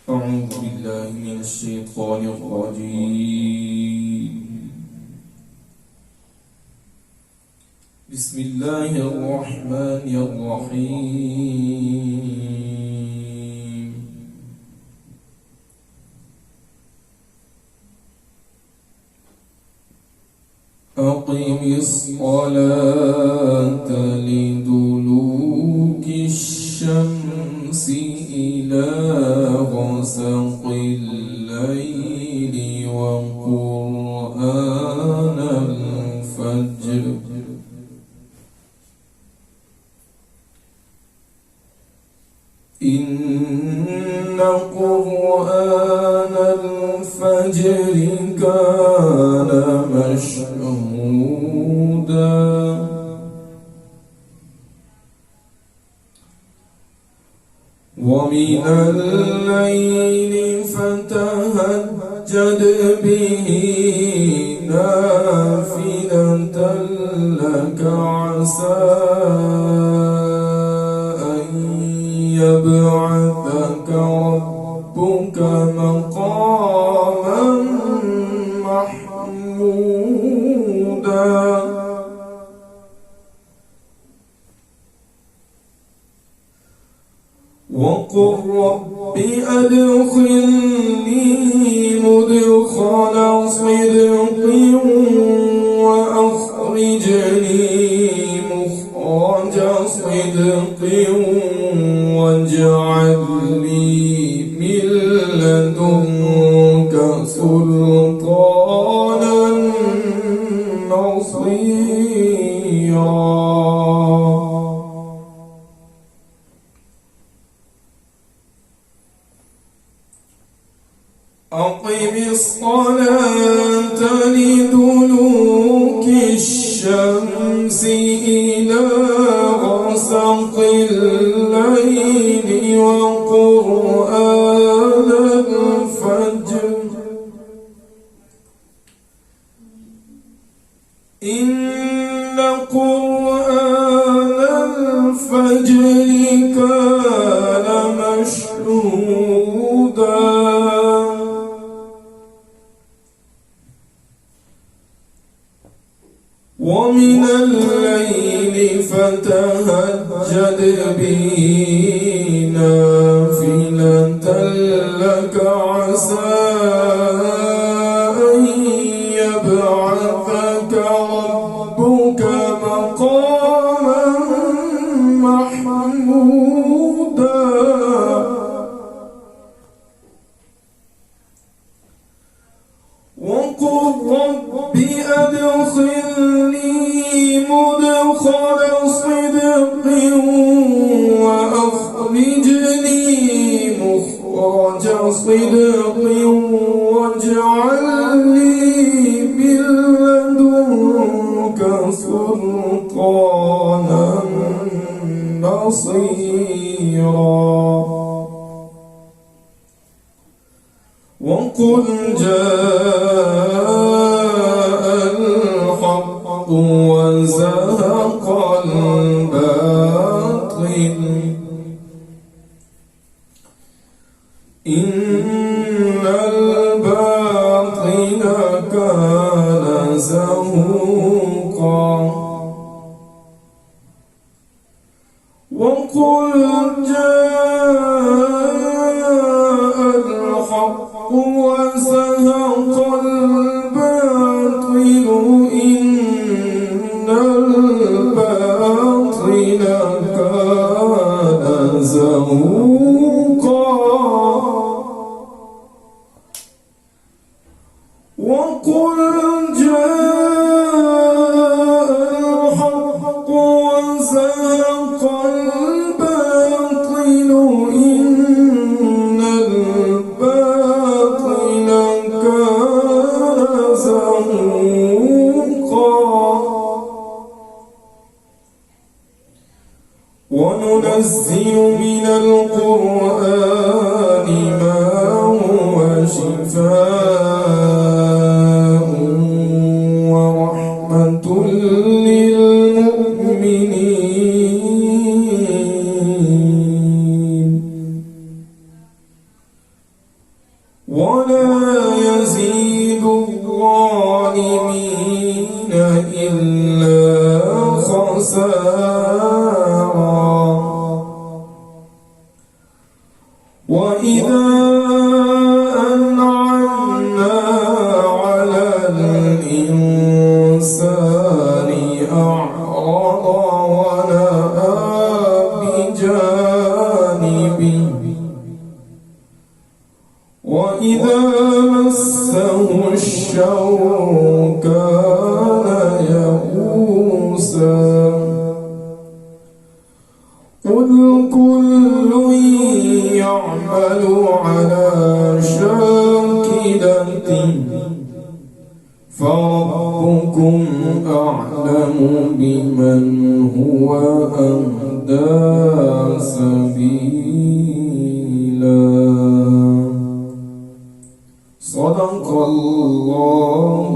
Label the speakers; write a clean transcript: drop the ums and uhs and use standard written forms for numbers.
Speaker 1: أعوذ بالله من الشيطان الرجيم. بسم الله الرحمن الرحيم. أقم الصلاة لدلوك الشمس إلى غسق الليل وقرآن الفجر إن قرآن الفجر كان مشهودا ومن الليل فتهجد به نافلة لك عسى أن يبعثك ربك مقاما محمودا وقل رب أدخلني مدخل صدق وأخرجني مخرج صدق واجعل لي من لدنك سلطانا نصيرا أقم الصلاة لدلوك الشمس إلى غسق الليل وقرآن الفجر إن قرآن الفجر كان مشهودا ومن الليل فتهجد به نافلة لك عسى أن يبعثك ربك مقاما محمودا وقل رب أدخلني مدخل صدق وأخرجني مخرج صدق واجعل لي من لدنك سلطانا نصيرا وقل جاء الحق وزهق الباطل إن الباطل كان زهوقا وقل جاء الحق وزهق الباطل إن الباطل كان زهوقا وقل جاء الحق وزهق الباطل إن الباطل كان زهوقا وننزل من القرآن ما هو شفاء ورحمة للمؤمنين ولا يزيد الظالمين إلا خسارا. وإذا أنعمنا على الإنسان أعرض ونأى بجانبه وإذا مسه الشر كان يئوسا. قل كل يعمل على شاكلته فربكم أعلم بمن هو أهدى سبيلا. صدق الله